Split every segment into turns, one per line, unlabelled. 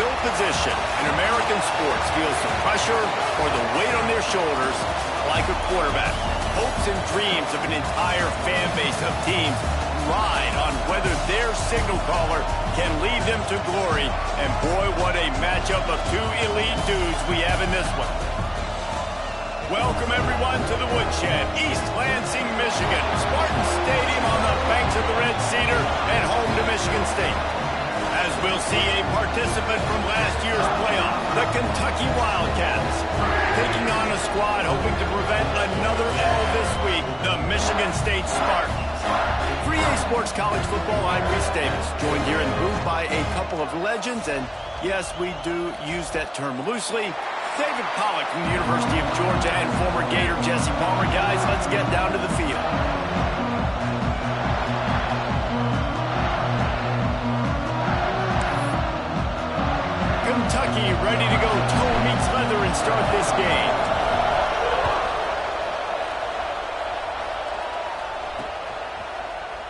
No position in American sports feels the pressure or the weight on their shoulders like a quarterback. Hopes and dreams of an entire fan base of teams ride on whether their signal caller can lead them to glory. And boy, what a matchup of two elite dudes we have in this one. Welcome everyone to the Woodshed, East Lansing, Michigan. Spartan Stadium on the banks of the Red Cedar and home to Michigan State. As we'll see a participant from last year's playoff, the Kentucky Wildcats, taking on a squad hoping to prevent another L this week, the Michigan State Spartans. For EA Sports College Football, I'm Reese Davis, joined here in the booth by a couple of legends, and yes, we do use that term loosely. David Pollack from the University of Georgia and former Gator Jesse Palmer. Guys, let's get down to the field. Kentucky ready to go toe meets leather and start this game.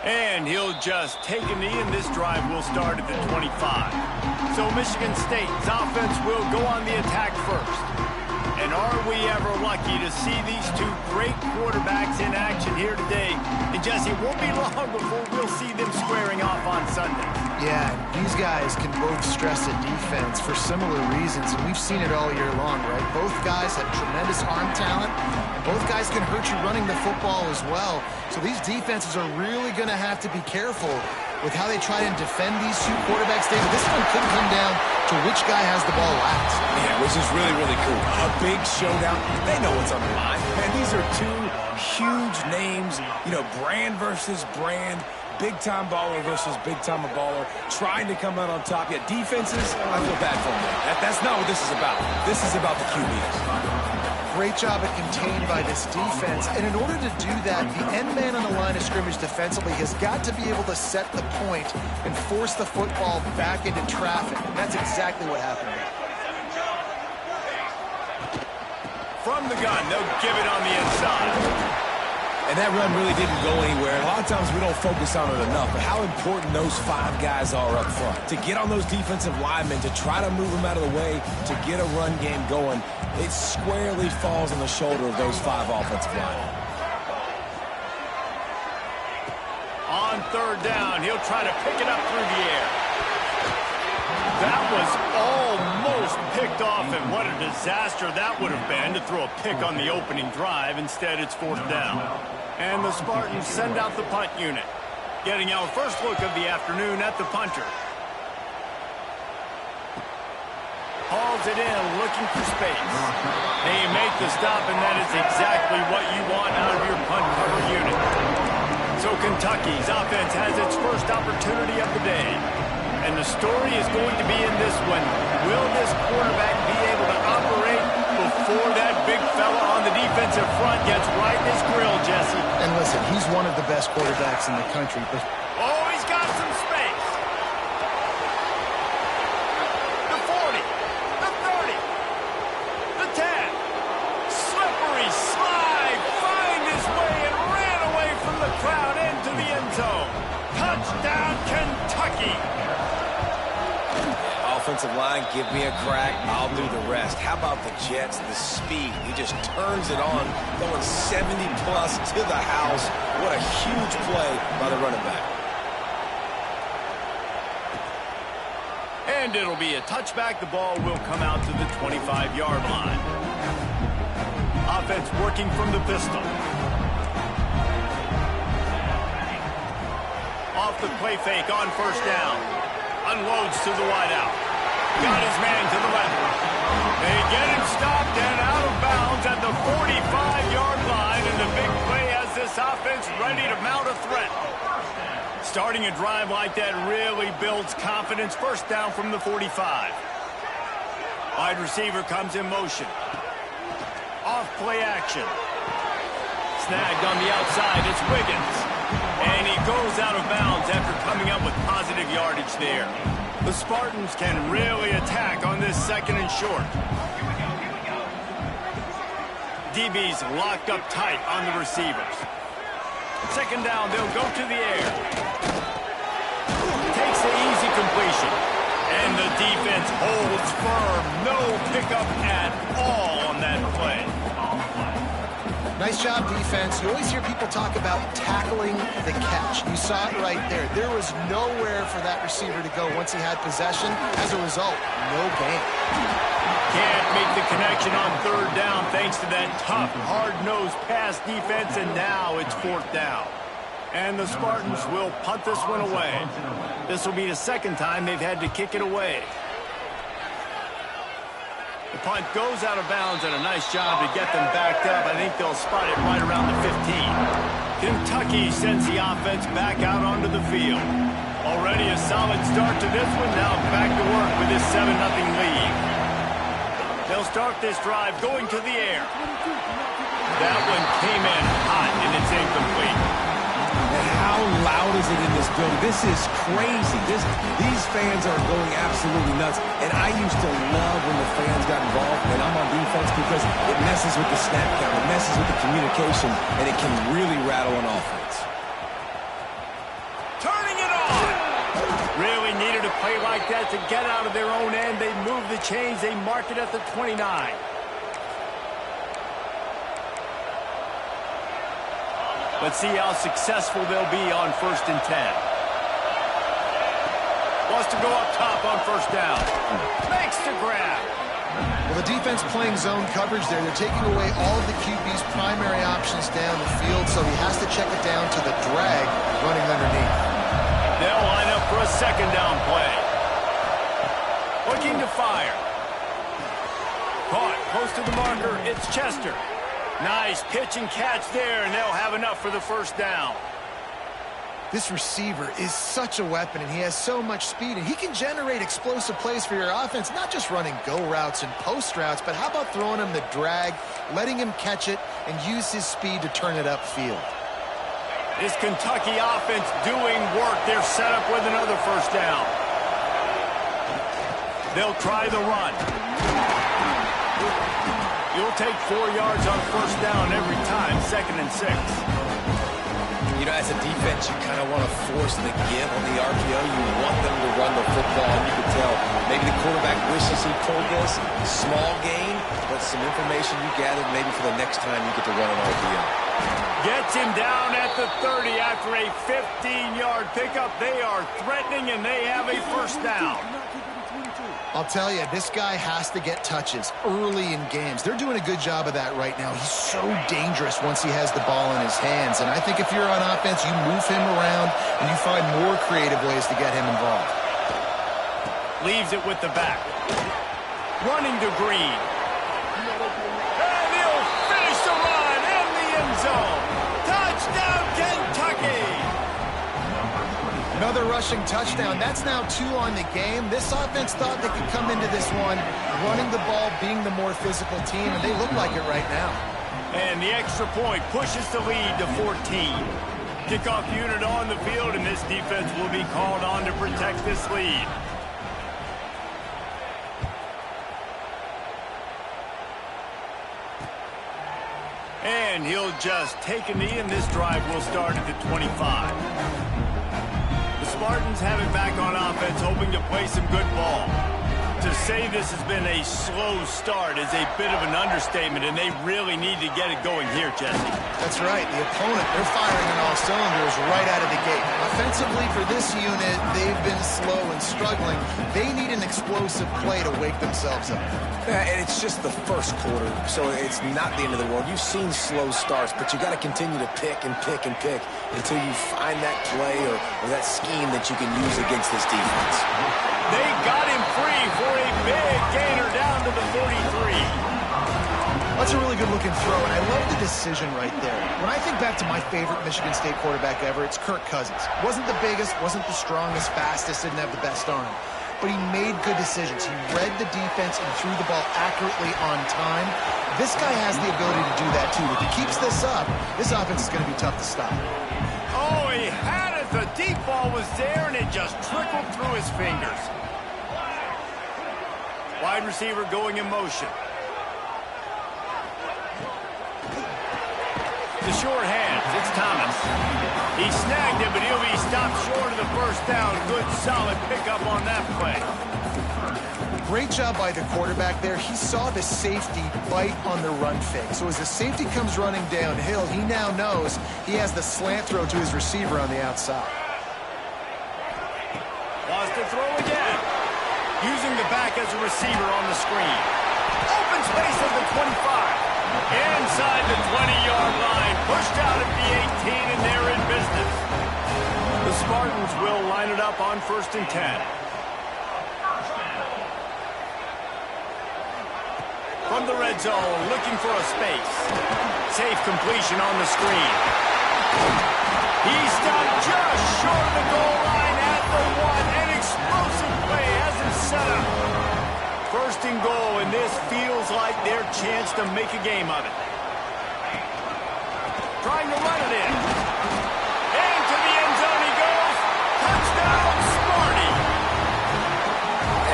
And he'll just take a knee, and this drive will start at the 25. So Michigan State's offense will go on the attack first. And are we ever lucky to see these two great quarterbacks in action here today? And Jesse, it won't be long before we'll see them squaring off on Sunday.
Yeah, these guys can both stress a defense for similar reasons, and we've seen it all year long, right? Both guys have tremendous arm talent, and both guys can hurt you running the football as well. So these defenses are really going to have to be careful with how they try and defend these two quarterbacks. This one could come down to which guy has the ball last.
Yeah, which is really, really cool. A big showdown. They know what's on the line. Man, these are two huge names, brand versus brand. Big-time baller versus big-time baller, trying to come out on top. Yet defenses, I feel bad for them. That's not what this is about. This is about the QBs.
Great job at contained by this defense. And in order to do that, the end man on the line of scrimmage defensively has got to be able to set the point and force the football back into traffic. And that's exactly what happened there.
From the gun, they'll give it on the inside.
And that run really didn't go anywhere. A lot of times we don't focus on it enough, but how important those five guys are up front. To get on those defensive linemen, to try to move them out of the way, to get a run game going, it squarely falls on the shoulder of those five offensive linemen.
On third down, he'll try to pick it up through the air. That was almost picked off, and what a disaster that would have been to throw a pick on the opening drive. Instead, it's fourth down. And the Spartans send out the punt unit, getting our first look of the afternoon at the punter. Hauls it in, looking for space. They make the stop, and that is exactly what you want out of your punt cover unit. So Kentucky's offense has its first opportunity of the day. And the story is going to be in this one. Will this quarterback be able to operate before that big fella on the defensive front gets right in his grill, Jesse?
And listen, he's one of the best quarterbacks in the country. But
oh, he's got some space. The 40, the 30, the 10. Slippery slide, find his way and ran away from the crowd into the end zone. Touchdown, Kentucky.
Offensive line, give me a crack, I'll do the rest. How about the Jets, the speed? He just turns it on, going 70-plus to the house. What a huge play by the running back.
And it'll be a touchback. The ball will come out to the 25-yard line. Offense working from the pistol. Off the play fake on first down. Unloads to the wideout. Got his man to the left. They get him stopped and out of bounds at the 45-yard line. And the big play has this offense ready to mount a threat. Starting a drive like that really builds confidence. First down from the 45. Wide receiver comes in motion. Off play action. Snagged on the outside, it's Wiggins. And he goes out of bounds after coming up with positive yardage there. The Spartans can really attack on this 2nd and short. DB's locked up tight on the receivers. 2nd down, they'll go to the air. Takes the easy completion. And the defense holds firm. No pickup at all on that play.
Nice job, defense. You always hear people talk about tackling the catch. You saw it right there. There was nowhere for that receiver to go once he had possession. As a result, no gain.
Can't make the connection on 3rd down thanks to that tough, hard-nosed pass defense, and now it's 4th down. And the Spartans will punt this one away. This will be the 2nd time they've had to kick it away. The punt goes out of bounds, and a nice job to get them backed up. I think they'll spot it right around the 15. Kentucky sends the offense back out onto the field. Already a solid start to this one. Now back to work with this 7-0 lead. They'll start this drive going to the air. That one came in hot, and it's incomplete.
And how loud is it in this building? This is crazy. These fans are going absolutely nuts. And I used to love when the fans got involved, and I'm on defense, because it messes with the snap count, it messes with the communication, and it can really rattle an offense.
Turning it on! Really needed a play like that to get out of their own end. They move the chains. They mark it at the 29. Let's see how successful they'll be on 1st and 10. Wants to go up top on 1st down. Makes the grab.
Well, the defense playing zone coverage there. They're taking away all of the QB's primary options down the field, so he has to check it down to the drag running underneath.
They'll line up for a 2nd down play. Looking to fire. Caught close to the marker. It's Chester. Nice pitch and catch there, and they'll have enough for the 1st down.
This receiver is such a weapon, and he has so much speed, and he can generate explosive plays for your offense, not just running go routes and post routes, but how about throwing him the drag, letting him catch it, and use his speed to turn it upfield.
This Kentucky offense doing work. They're set up with another 1st down. They'll try the run. You'll take 4 yards on 1st down every time, 2nd and 6.
You know, as a defense, you kind of want to force the give on the RPO. You want them to run the football, and you can tell maybe the quarterback wishes he pulled this. Small gain, but some information you gathered maybe for the next time you get to run an RPO.
Gets him down at the 30 after a 15-yard pickup. They are threatening, and they have a 1st down.
I'll tell you, this guy has to get touches early in games. They're doing a good job of that right now. He's so dangerous once he has the ball in his hands. And I think if you're on offense, you move him around and you find more creative ways to get him involved.
Leaves it with the back. Running to Green. And he'll finish the run in the end zone. Touchdown, Kentucky!
Another rushing touchdown. That's now 2 on the game. This offense thought they could come into this one running the ball, being the more physical team, and they look like it right now.
And the extra point pushes the lead to 14. Kickoff unit on the field, and this defense will be called on to protect this lead. And he'll just take a knee, and this drive will start at the 25. The Spartans have it back on offense, hoping to play some good ball. To say this has been a slow start is a bit of an understatement, and they really need to get it going here, Jesse.
That's right. The opponent, they're firing on all cylinders right out of the gate. Offensively, for this unit, they've been slow and struggling. They need an explosive play to wake themselves up.
Yeah, and it's just the first quarter, so it's not the end of the world. You've seen slow starts, but you got to continue to pick and pick and pick until you find that play or that scheme that you can use against this defense.
They got him free for a big gainer down to the 43.
That's a really good-looking throw, and I love the decision right there. When I think back to my favorite Michigan State quarterback ever, it's Kirk Cousins. Wasn't the biggest, wasn't the strongest, fastest, didn't have the best arm. but he made good decisions. He read the defense and threw the ball accurately on time. This guy has the ability to do that, too. If he keeps this up, this offense is going to be tough to stop.
Oh, he had it. The deep ball was there, and it just trickled through his fingers. Wide receiver going in motion. The short hands, it's Thomas. He snagged it, but he'll be stopped short of the first down. Good, solid pickup on that play.
Great job by the quarterback there. He saw the safety bite on the run fake. So as the safety comes running downhill, he now knows he has the slant throw to his receiver on the outside.
Lost to throw again. Using the back as a receiver on the screen. Open space at the 25. Inside the 20-yard line. Pushed out at the 18, and they're in business. The Spartans will line it up on 1st and 10. From the red zone, looking for a space. Safe completion on the screen. He stopped just short of the goal line at the 1. An explosive play has him set up. 1st and goal, and this feels like their chance to make a game of it. Trying to run it in. Into the end zone he goes. Touchdown, Sparty.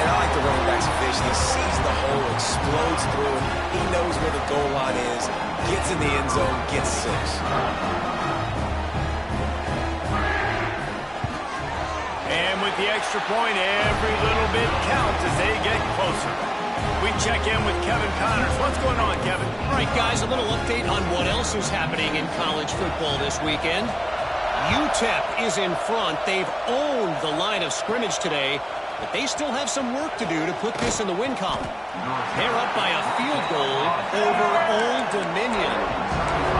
And I like the running back's vision. He sees the hole, explodes through it. He knows where the goal line is, gets in the end zone, gets 6.
And with the extra point, every little bit counts as they get closer. We check in with Kevin Connors. What's going on, Kevin?
All right, guys, a little update on what else is happening in college football this weekend. UTEP is in front. They've owned the line of scrimmage today, but they still have some work to do to put this in the win column. They're up by a field goal over Old Dominion.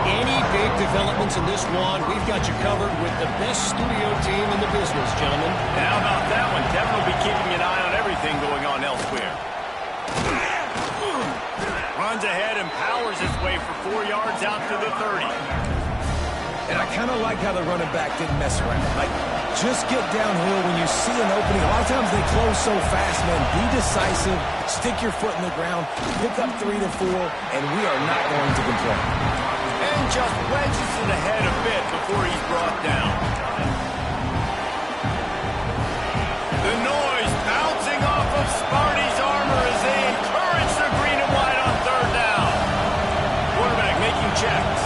Any big developments in this one, we've got you covered with the best studio team in the business, gentlemen.
How about that one? Kevin will be keeping an eye on everything going on elsewhere. Runs ahead and powers his way for 4 yards out to the 30.
And I kind of like how the running back didn't mess around. Like, just get downhill when you see an opening. A lot of times they close so fast, man. Be decisive, stick your foot in the ground, pick up 3 to 4, and we are not going to complain.
And just wedges it ahead a bit before he's brought down. The noise bouncing off of Sparty's armor as they encourage the green and white on 3rd down. Quarterback making checks.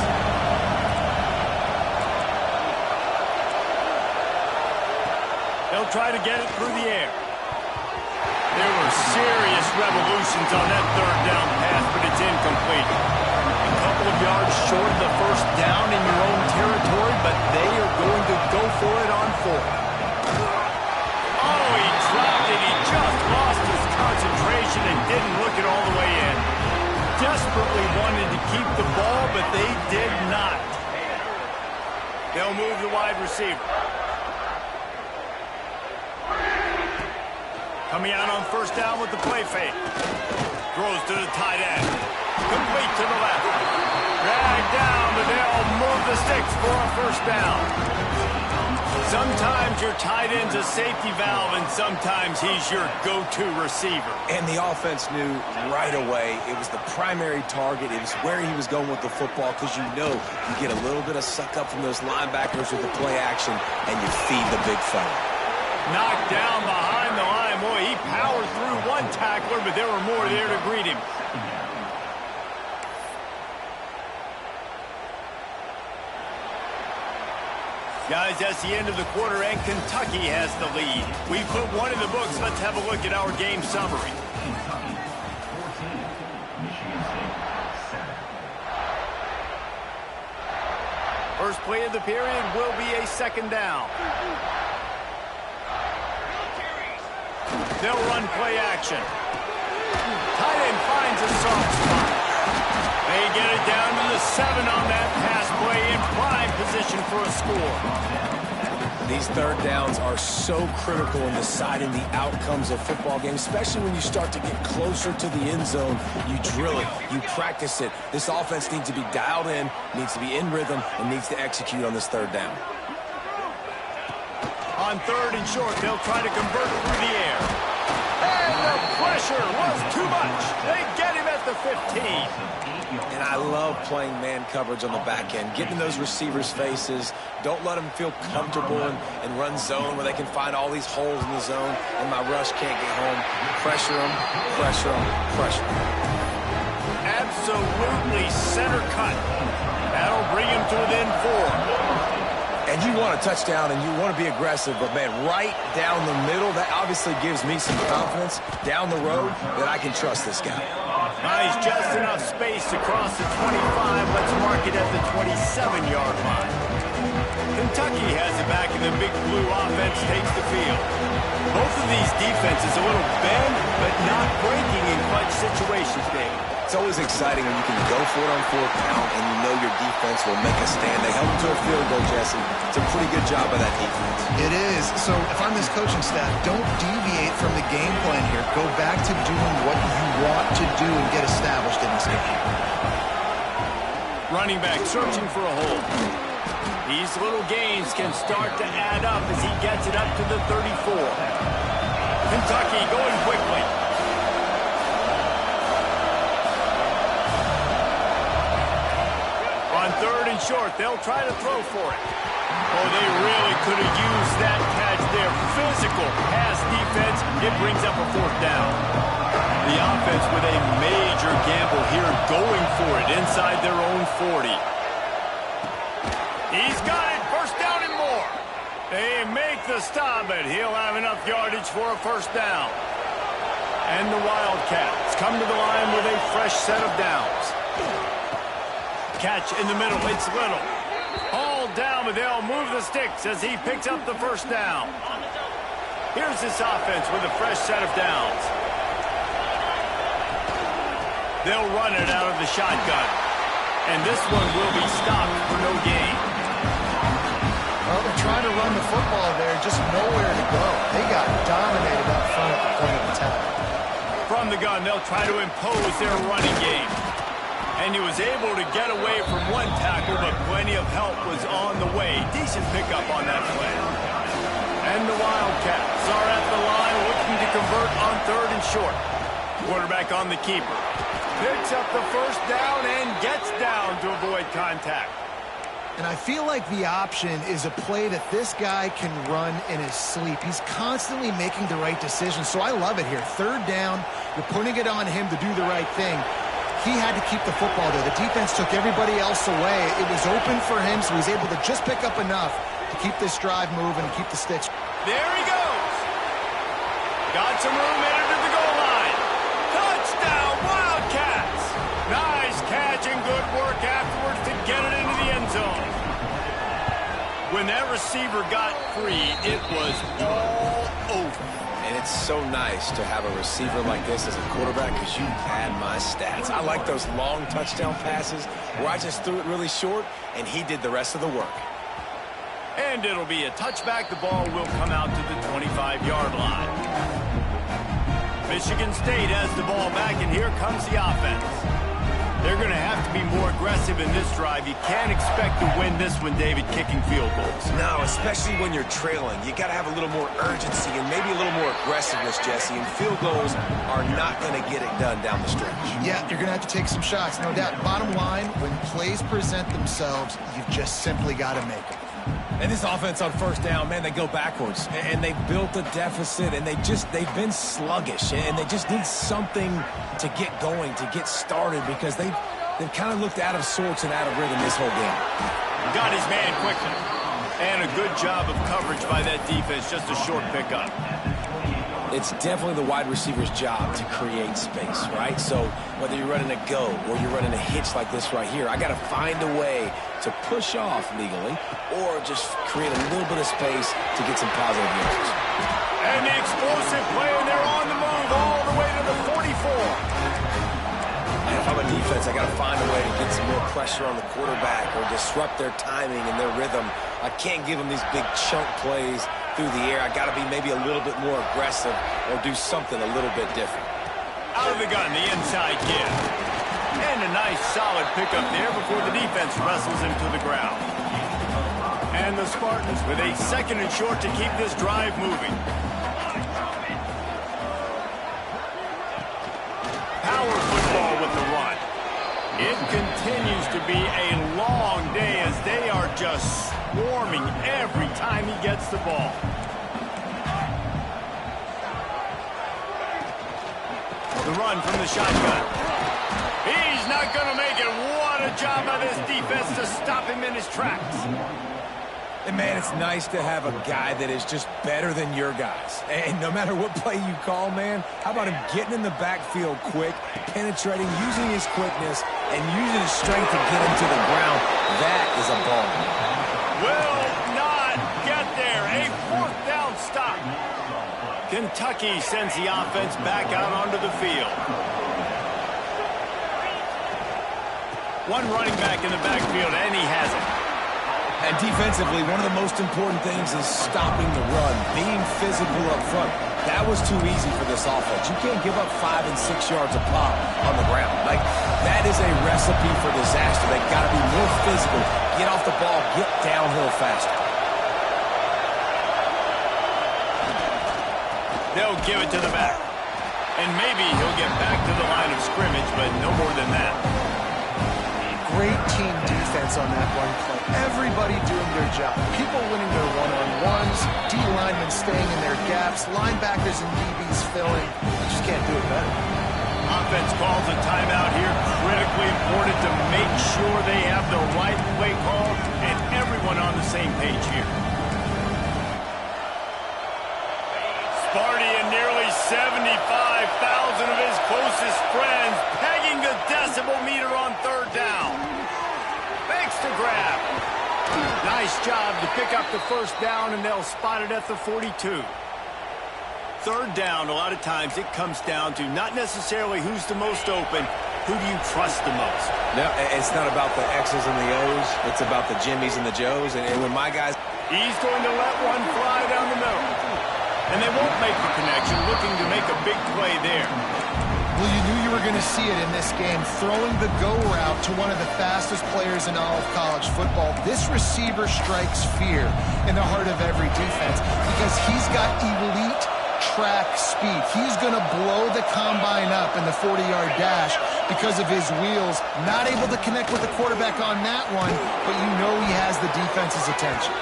They'll try to get it through the air. There were serious revolutions on that 3rd down pass, but it's incomplete. A couple of yards short of the 1st down in your own territory, but they are going to go for it on 4th. Oh, he dropped it. He just lost his concentration and didn't look it all the way in. Desperately wanted to keep the ball, but they did not. They'll move the wide receiver. Coming out on 1st down with the play fake. Throws to the tight end. Complete to the left. Dragged down, but they'll move the sticks for a 1st down. Sometimes your tight end's a safety valve, and sometimes he's your go-to receiver.
And the offense knew right away it was the primary target. It was where he was going with the football, because you know you get a little bit of suck up from those linebackers with the play action, and you feed the big fella.
Knocked down behind the line. Boy, he powered through one tackler, but there were more there to greet him. Guys, that's the end of the quarter, and Kentucky has the lead. We put one in the books. Let's have a look at our game summary.
Kentucky 14, Michigan State 7.
First play of the period will be a 2nd down. They'll run play action. Tight end finds a soft spot. They get it down to the 7 on that pass play in prime position for a score.
These 3rd downs are so critical in deciding the outcomes of football games, especially when you start to get closer to the end zone. You drill it, you practice it. This offense needs to be dialed in, needs to be in rhythm, and needs to execute on this 3rd down.
On 3rd and short, they'll try to convert through the air. And the pressure was too much. They get him at the 15.
And I love playing man coverage on the back end, getting in those receivers' faces. Don't let them feel comfortable and run zone where they can find all these holes in the zone, and my rush can't get home. Pressure them, pressure them, pressure them.
Absolutely center cut. That'll bring him to within 4.
And you want a touchdown and you want to be aggressive, but, man, right down the middle, that obviously gives me some confidence down the road that I can trust this guy.
Nice, just enough space to cross the 25. Let's mark it at the 27-yard line. Kentucky has it back, and the Big Blue offense takes the field. Both of these defenses a little bend, but not breaking in clutch situations, Dave.
It's always exciting when you can go for it on 4th down and you know your defense will make a stand. They held them to a field goal, Jesse. It's a pretty good job by that defense.
It is. So if I'm this coaching staff, don't deviate from the game plan here. Go back to doing what you want to do and get established in this game.
Running back searching for a hole. These little gains can start to add up as he gets it up to the 34. Kentucky going quickly. On 3rd and short, they'll try to throw for it. Oh, they really could have used that catch there. Physical pass defense. It brings up a 4th down. The offense with a major gamble here, going for it inside their own 40. He's got it. 1st down and more. They make the stop, but he'll have enough yardage for a 1st down. And the Wildcats come to the line with a fresh set of downs. Catch in the middle. It's Little. All down, but they'll move the sticks as he picks up the 1st down. Here's this offense with a fresh set of downs. They'll run it out of the shotgun. And this one will be stopped for no gain.
Well, they're trying to run the football there, just nowhere to go. They got dominated up front at the point of attack.
From the gun, they'll try to impose their running game. And he was able to get away from one tackle, but plenty of help was on the way. Decent pickup on that play. And the Wildcats are at the line looking to convert on 3rd and short. Quarterback on the keeper. Picks up the 1st down and gets down to avoid contact.
And I feel like the option is a play that this guy can run in his sleep. He's constantly making the right decision, so I love it here. 3rd down, you're putting it on him to do the right thing. He had to keep the football there. The defense took everybody else away. It was open for him, so he's able to just pick up enough to keep this drive moving and keep the sticks.
There he goes. Got some room headed to the goal line. Touchdown, Wildcats. Nice catch and good work afterwards to get it into the end zone. When that receiver got free, it was all over.
And it's so nice to have a receiver like this as a quarterback because you pad my stats. I like those long touchdown passes where I just threw it really short and he did the rest of the work.
And it'll be a touchback. The ball will come out to the 25-yard line. Michigan State has the ball back, and here comes the offense. They're going to have to be more aggressive in this drive. You can't expect to win this one, David, kicking field goals.
No, especially when you're trailing. You got to have a little more urgency and maybe a little more aggressiveness, Jesse. And field goals are not going to get it done down the stretch.
Yeah, you're going to have to take some shots, no doubt. Bottom line, when plays present themselves, you've just simply got to make them.
And this offense on 1st down, man, they go backwards. And they've built a deficit, and they've been sluggish. And they just need something to get going, to get started, because they've kind of looked out of sorts and out of rhythm this whole game.
Got his man quickly. And a good job of coverage by that defense, just a short pickup.
It's definitely the wide receiver's job to create space, right? So whether you're running a go or you're running a hitch like this right here, I got to find a way to push off legally or just create a little bit of space to get some positive yards.
And the explosive play, and they're on the move all the way to the 44.
And if I'm a defense, I got to find a way to get some more pressure on the quarterback or disrupt their timing and their rhythm. I can't give them these big chunk plays through the air. I got to be maybe a little bit more aggressive or do something a little bit different.
Out of the gun, the inside give. And a nice solid pickup there before the defense wrestles him to the ground. And the Spartans with a 2nd and short to keep this drive moving. It continues to be a long day as they are just swarming every time he gets the ball. The run from the shotgun. He's not going to make it. What a job by this defense to stop him in his tracks.
And, man, it's nice to have a guy that is just better than your guys. And no matter what play you call, man, how about him getting in the backfield quick, penetrating, using his quickness, and using his strength to get him to the ground. That is a ball.
Will not get there. A fourth down stop. Kentucky sends the offense back out onto the field. One running back in the backfield, and he has it.
And defensively, one of the most important things is stopping the run, being physical up front. That was too easy for this offense. You can't give up 5 and 6 yards a pop on the ground. Like, that is a recipe for disaster. They've got to be more physical, get off the ball, get downhill faster.
They'll give it to the back. And maybe he'll get back to the line of scrimmage, but no more than that.
Great team defense on that run play. Everybody doing their job. People winning their one-on-ones, D linemen staying in their gaps, linebackers and DBs filling. You just can't do it better.
Offense calls a timeout here. Critically important to make sure they have the right play call and everyone on the same page here. Sparty and nearly 75,000 of his closest friends pegging the decibel meter on third down. Makes the grab. Nice job to pick up the first down, and they'll spot it at the 42. Third down, a lot of times it comes down to not necessarily who's the most open, who do you trust the most?
No, it's not about the X's and the O's. It's about the Jimmies and the Joes. And when my guys...
He's going to let one fly down the middle. And they won't make the connection, looking to make a big play there.
Well, you knew you were going to see it in this game, throwing the go route to one of the fastest players in all of college football. This receiver strikes fear in the heart of every defense because he's got elite track speed. He's going to blow the combine up in the 40-yard dash because of his wheels. Not able to connect with the quarterback on that one, but you know he has the defense's attention.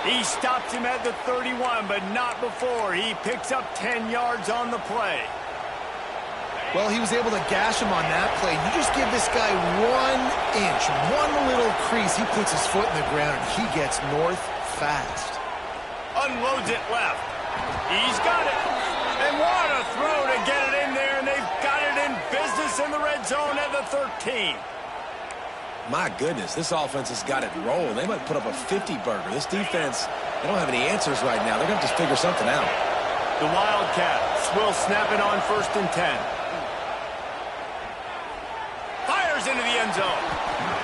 He stops him at the 31, but not before. He picks up 10 yards on the play.
Well, he was able to gash him on that play. You just give this guy 1 inch, one little crease. He puts his foot in the ground, and he gets north fast.
Unloads it left. He's got it. And what a throw to get it in there, and they've got it in business in the red zone at the 13.
My goodness, this offense has got it rolling. They might put up a 50-burger. This defense, they don't have any answers right now. They're going to have to figure something out.
The Wildcats will snap it on 1st and 10. Fires into the end zone.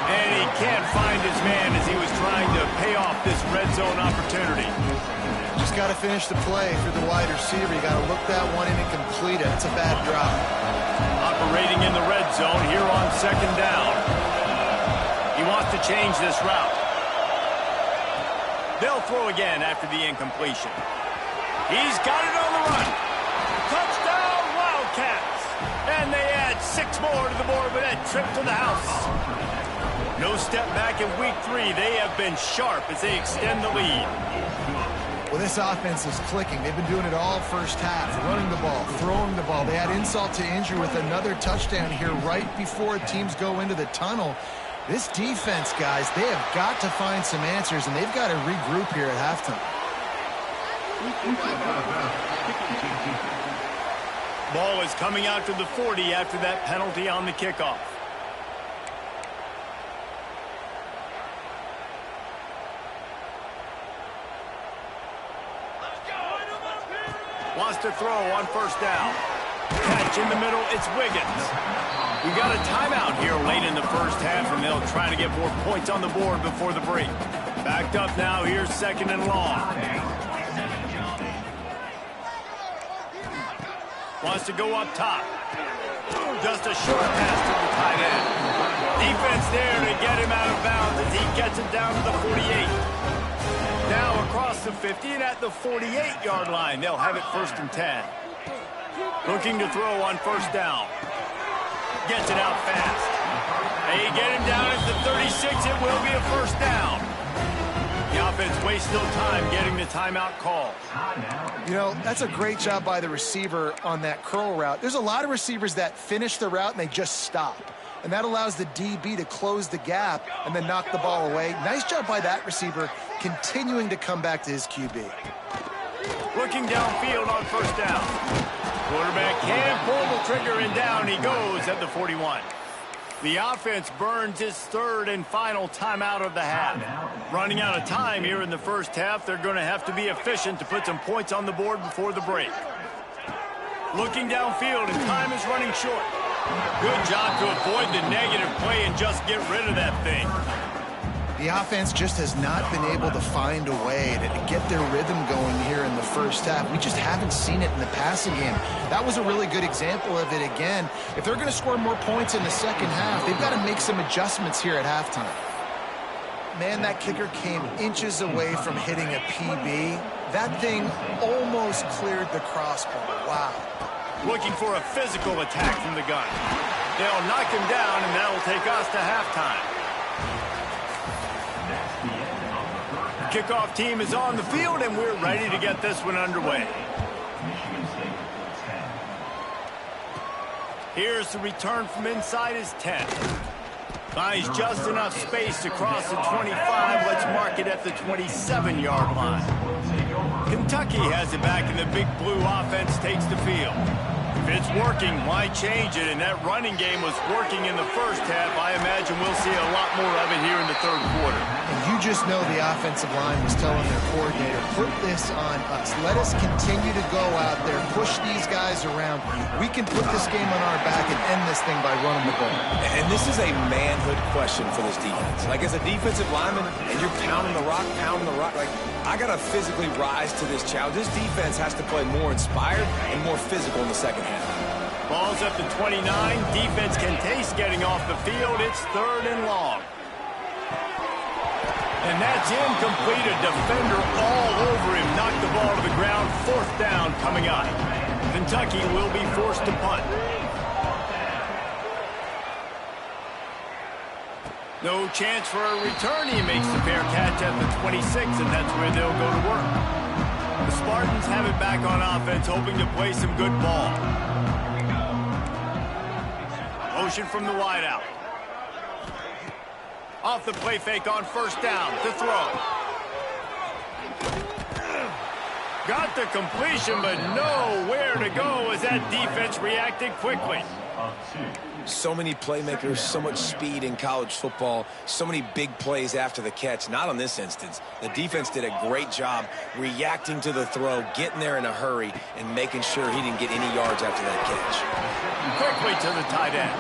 And he can't find his man as he was trying to pay off this red zone opportunity.
Just got to finish the play for the wide receiver. You got to look that one in and complete it. It's a bad drop.
Operating in the red zone here on 2nd down. He wants to change this route. They'll throw again after the incompletion. He's got it on the run. Touchdown, Wildcats. And they add 6 more to the board with that trip to the house. No step back in week 3. They have been sharp as they extend the lead.
Well, this offense is clicking. They've been doing it all first half, running the ball, throwing the ball. They had insult to injury with another touchdown here right before teams go into the tunnel. This defense, guys, they have got to find some answers, and they've got to regroup here at halftime.
Ball is coming out to the 40 after that penalty on the kickoff. Wants to throw on 1st down. Catch in the middle, it's Wiggins. We got a timeout here late in the first half, and they'll try to get more points on the board before the break. Backed up now, here's 2nd and long. Wants to go up top. Just a short pass to the tight end. Defense there to get him out of bounds as he gets it down to the 48. Now across the 50 and at the 48-yard line. They'll have it 1st and 10. Looking to throw on 1st down. Gets it out fast. They get him down at the 36. It will be a first down. The offense wastes no time getting the timeout call.
You know, that's a great job by the receiver on that curl route. There's a lot of receivers that finish the route and they just stop. And that allows the DB to close the gap and then knock the ball away. Nice job by that receiver continuing to come back to his QB.
Looking downfield on first down. Quarterback can pull the trigger and down he goes at the 41. The offense burns its third and final timeout of the half. Running out of time here in the first half, they're going to have to be efficient to put some points on the board before the break. Looking downfield, and time is running short. Good job to avoid the negative play and just get rid of that thing.
The offense just has not been able to find a way to get their rhythm going here in the first half. We just haven't seen it in the passing game. That was a really good example of it again. If they're going to score more points in the second half, they've got to make some adjustments here at halftime. Man, that kicker came inches away from hitting a PB. That thing almost cleared the crossbar. Wow.
Looking for a physical attack from the gun. They'll knock him down, and that'll take us to halftime. Kickoff team is on the field, and we're ready to get this one underway. Here's the return from inside his 10. Finds just enough space to cross the 25. Let's mark it at the 27-yard line. Kentucky has it back, and the big blue offense takes the field. If it's working, why change it? And that running game was working in the first half. I imagine we'll see a lot more of it here in the third quarter.
And you just know the offensive line was telling their coordinator, put this on us. Let us continue to go out there, push these guys around. We can put this game on our back and end this thing by running the ball.
And this is a manhood question for this defense. Like, as a defensive lineman, and you're pounding the rock, like, I got to physically rise to this challenge. This defense has to play more inspired and more physical in the second half.
Ball's up to 29. Defense can taste getting off the field. It's third and long. And that's incomplete. A defender all over him. Knocked the ball to the ground. Fourth down coming up. Kentucky will be forced to punt. No chance for a return. He makes the fair catch at the 26, and that's where they'll go to work. The Spartans have it back on offense, hoping to play some good ball. Motion from the wideout. Off the play fake on first down to throw. Got the completion, but nowhere to go as that defense reacted quickly.
So many playmakers, so much speed in college football, so many big plays after the catch. Not on this instance. The defense did a great job reacting to the throw, getting there in a hurry, and making sure he didn't get any yards after that catch.
Quickly to the tight end.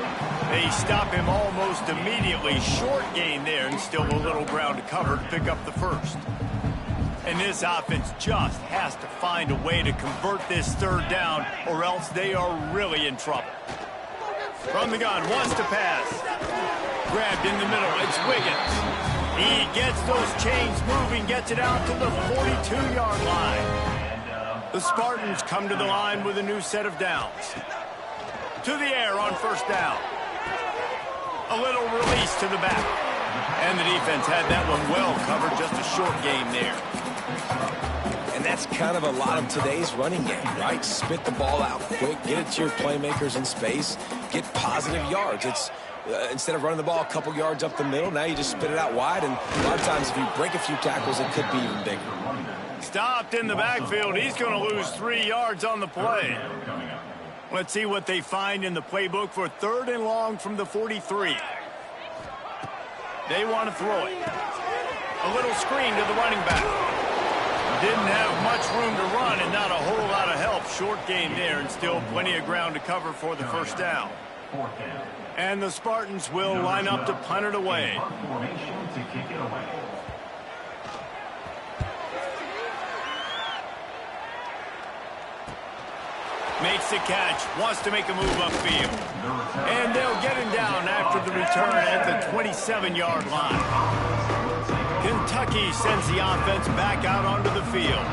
They stop him almost immediately. Short gain there, and still a little ground to cover to pick up the first. And this offense just has to find a way to convert this third down, or else they are really in trouble. From the gun, wants to pass. Grabbed in the middle, it's Wiggins. He gets those chains moving, gets it out to the 42-yard line. The Spartans come to the line with a new set of downs. To the air on first down. A little release to the back. And the defense had that one well covered, just a short game there.
And that's kind of a lot of today's running game, right? Spit the ball out quick, get it to your playmakers in space, get positive yards. It's instead of running the ball a couple yards up the middle, now you just spit it out wide, and a lot of times if you break a few tackles, it could be even bigger.
Stopped in the backfield. He's going to lose 3 yards on the play. Let's see what they find in the playbook for third and long from the 43. They want to throw it. A little screen to the running back. Didn't have much room to run and not a whole lot of help. Short gain there and still plenty of ground to cover for the first down. And the Spartans will line up to punt it away. Makes the catch, wants to make a move upfield. And they'll get him down after the return at the 27-yard line. Kentucky sends the offense back out onto the field.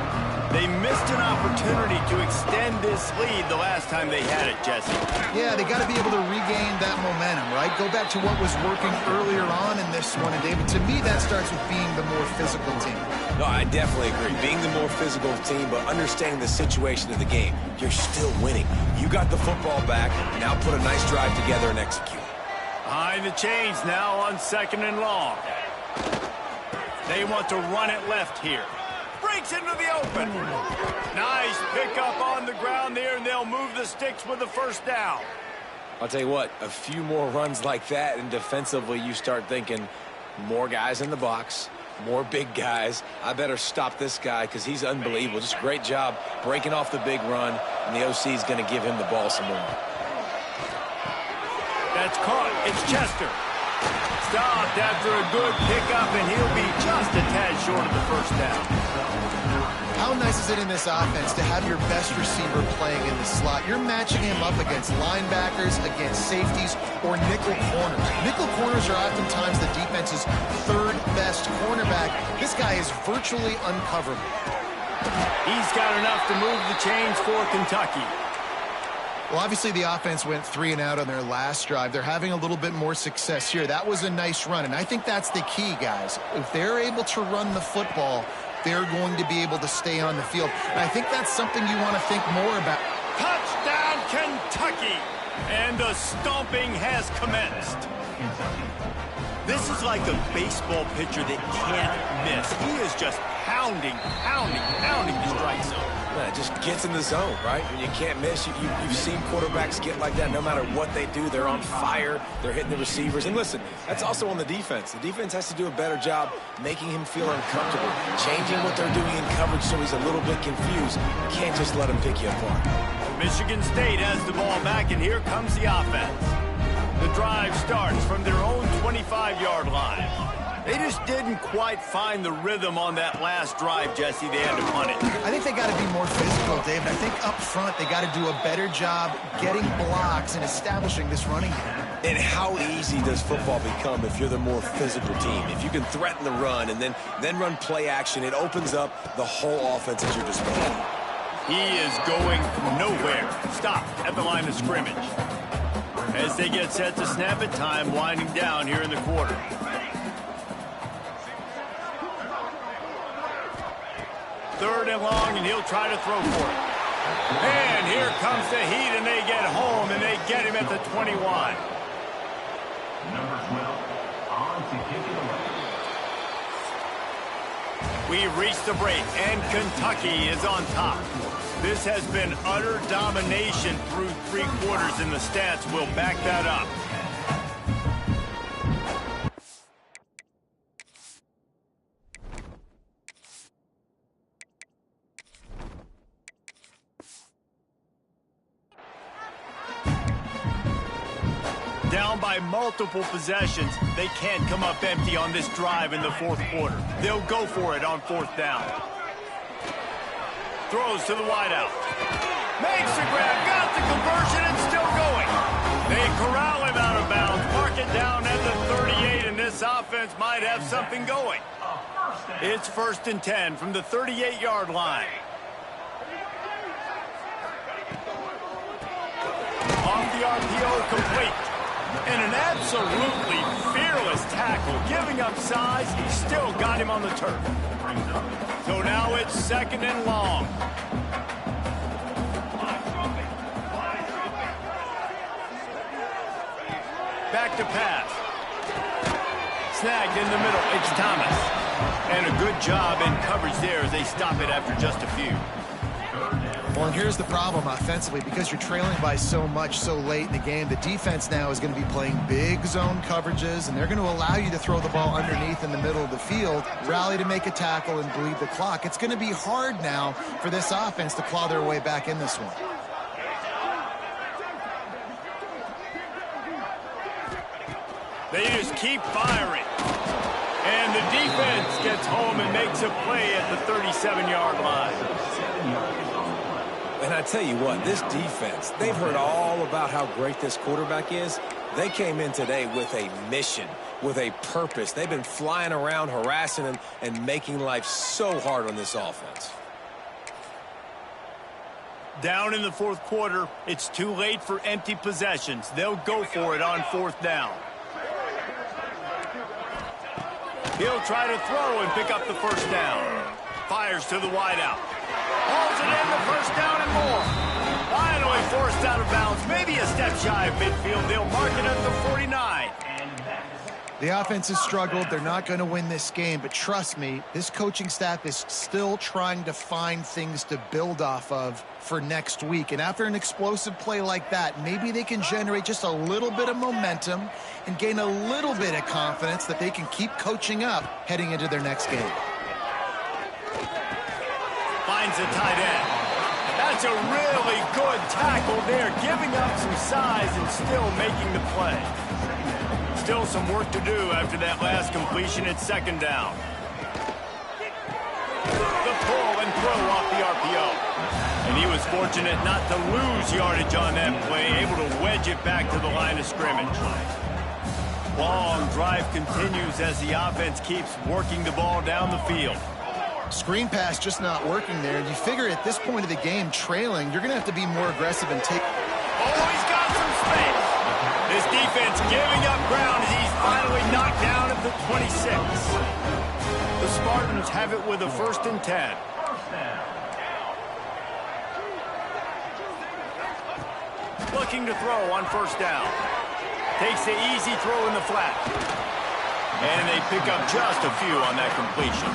They missed an opportunity to extend this lead the last time they had it, Jesse.
Yeah, they got to be able to regain that momentum, right? Go back to what was working earlier on in this one. And, David, to me, that starts with being the more physical team.
No, I definitely agree. Being the more physical team, but understanding the situation of the game. You're still winning. You got the football back. Now put a nice drive together and execute.
Behind the chains now on 2nd and long. They want to run it left here. Breaks into the open. Nice pickup on the ground there, and they'll move the sticks with the first down.
I'll tell you what, a few more runs like that, and defensively you start thinking more guys in the box, more big guys. I better stop this guy because he's unbelievable. Just a great job breaking off the big run, and the OC is going to give him the ball some more.
That's caught. It's Chester. Stopped after a good pickup, and he'll be just a tad short of the first down.
How nice is it in this offense to have your best receiver playing in the slot? You're matching him up against linebackers, against safeties, or nickel corners. Nickel corners are oftentimes the defense's third best cornerback. This guy is virtually uncoverable.
He's got enough to move the chains for Kentucky.
Well, obviously the offense went 3 and out on their last drive. They're having a little bit more success here. That was a nice run, and I think that's the key, guys. If they're able to run the football, they're going to be able to stay on the field. And I think that's something you want to think more about.
Touchdown, Kentucky! And the stomping has commenced. This is like a baseball pitcher that can't miss. He is just pounding the strike zone.
Yeah, it just gets in the zone, right? When you can't miss, you've seen quarterbacks get like that. No matter what they do, they're on fire. They're hitting the receivers. And listen, that's also on the defense. The defense has to do a better job making him feel uncomfortable, changing what they're doing in coverage so he's a little bit confused. You can't just let him pick you apart.
Michigan State has the ball back, and here comes the offense. The drive starts from their own 25-yard line. They just didn't quite find the rhythm on that last drive, Jesse. They had to punt it.
I think they got to be more physical, David. I think up front they got to do a better job getting blocks and establishing this running game.
And how easy does football become if you're the more physical team? If you can threaten the run and then run play action, it opens up the whole offense at your disposal.
He is going nowhere. Stop at the line of scrimmage. As they get set to snap it, time winding down here in the quarter. Third and long, and he'll try to throw for it. And here comes the heat, and they get home, and they get him at the 21.
Number 12, on to kick it away.
We've reached the break, and Kentucky is on top. This has been utter domination through 3 quarters, and the stats will back that up. Down by multiple possessions, they can't come up empty on this drive in the 4th quarter. They'll go for it on 4th down. Throws to the wideout. Makes the grab, got the conversion, and still going. They corral him out of bounds, mark it down at the 38, and this offense might have something going. It's 1st and 10 from the 38-yard line. Off the RPO, complete. And an absolutely fearless tackle, giving up size, still got him on the turf. So now it's 2nd and long. Back to pass. Snagged in the middle, it's Thomas. And a good job in coverage there as they stop it after just a few.
Well, and here's the problem offensively. Because you're trailing by so much so late in the game, the defense now is going to be playing big zone coverages, and they're going to allow you to throw the ball underneath in the middle of the field, rally to make a tackle, and bleed the clock. It's going to be hard now for this offense to claw their way back in this one.
They just keep firing. And the defense gets home and makes a play at the 37-yard line.
And I tell you what, this defense, they've heard all about how great this quarterback is. They came in today with a mission, with a purpose. They've been flying around, harassing him, and making life so hard on this offense.
Down in the fourth quarter, it's too late for empty possessions. They'll go for it on fourth down. He'll try to throw and pick up the first down. Fires to the wideout. Hauls it in the first down and more. Finally forced out of bounds. Maybe a step shy of midfield. They'll mark it at the 49.
The offense has struggled. They're not going to win this game, but trust me, this coaching staff is still trying to find things to build off of for next week. And after an explosive play like that, maybe they can generate just a little bit of momentum and gain a little bit of confidence that they can keep coaching up heading into their next game.
Finds a tight end. That's a really good tackle there, giving up some size and still making the play. Still some work to do after that last completion at second down. The pull and throw off the RPO. And he was fortunate not to lose yardage on that play, able to wedge it back to the line of scrimmage. Long drive continues as the offense keeps working the ball down the field.
Screen pass just not working there. You figure at this point of the game, trailing, you're going to have to be more aggressive and take...
Oh, he's got some space. This defense giving up ground as he's finally knocked down at the 26. The Spartans have it with a 1st and 10. Looking to throw on first down. Takes the easy throw in the flat. And they pick up just a few on that completion.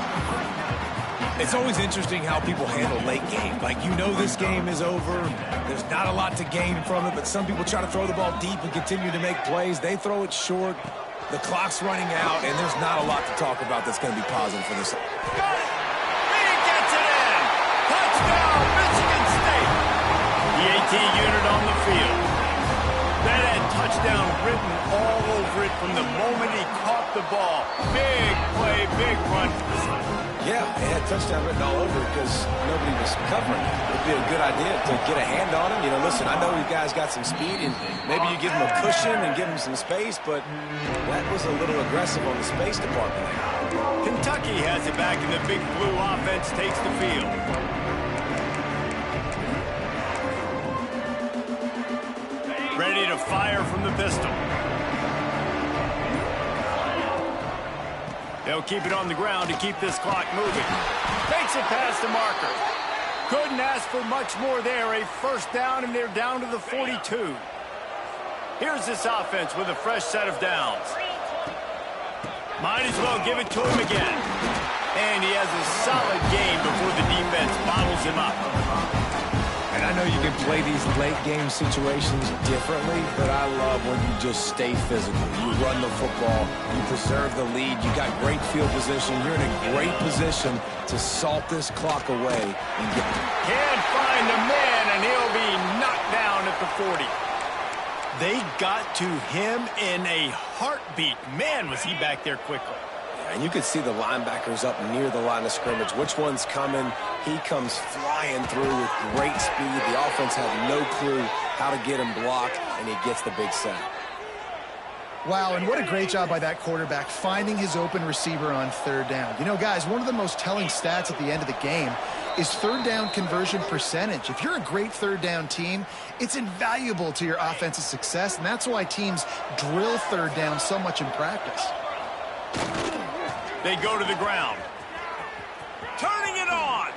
It's always interesting how people handle late game. Like, you know this game is over. There's not a lot to gain from it, but some people try to throw the ball deep and continue to make plays. They throw it short. The clock's running out, and there's not a lot to talk about that's going to be positive for this.
Got it! He gets it in! Touchdown, Michigan State! The AT unit on the field. That had touchdown written all over it from the moment he caught the ball. Big play, big run.
Yeah, it had touchdown written all over it because nobody was covering it. It'd be a good idea to get a hand on him. You know, listen, I know you guys got some speed, and maybe you give him a cushion and give him some space, but that was a little aggressive on the space department.
Kentucky has it back, and the big blue offense takes the field. Ready to fire from the pistol. They'll keep it on the ground to keep this clock moving. Takes it past the marker. Couldn't ask for much more there. A first down, and they're down to the 42. Here's this offense with a fresh set of downs. Might as well give it to him again. And he has a solid game before the defense bottles him up.
And I know you can play these late game situations differently, but I love when you just stay physical. You run the football, you preserve the lead, you got great field position, you're in a great position to salt this clock away and get...
Can't find the man, and he'll be knocked down at the 40. They got to him in a heartbeat. Man, was he back there quickly.
And you could see the linebackers up near the line of scrimmage. Which one's coming? He comes flying through with great speed. The offense had no clue how to get him blocked, and he gets the big sack.
Wow, and what a great job by that quarterback finding his open receiver on third down. You know, guys, one of the most telling stats at the end of the game is third down conversion percentage. If you're a great third down team, it's invaluable to your offensive success, and that's why teams drill third down so much in practice.
They go to the ground. Turning it on.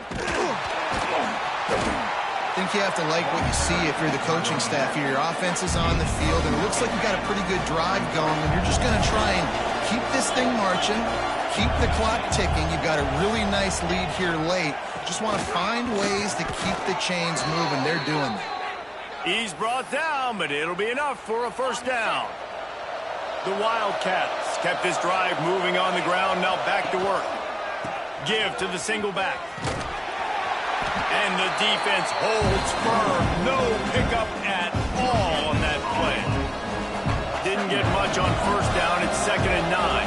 I think you have to like what you see if you're the coaching staff here. Your offense is on the field, and it looks like you've got a pretty good drive going, and you're just going to try and keep this thing marching, keep the clock ticking. You've got a really nice lead here late. Just want to find ways to keep the chains moving. They're doing that.
He's brought down, but it'll be enough for a first down. The Wildcats kept this drive moving on the ground, now back to work. Give to the single back. And the defense holds firm. No pickup at all on that play. Didn't get much on first down. It's 2nd and 9.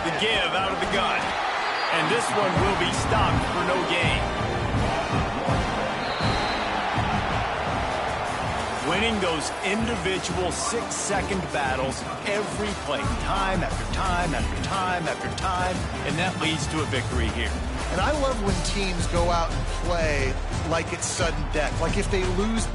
The give out of the gun. And this one will be stopped for no gain. winning those individual 6-second battles every play, time after time after time after time, and that leads to a victory here.
And I love when teams go out and play like it's sudden death. Like if they lose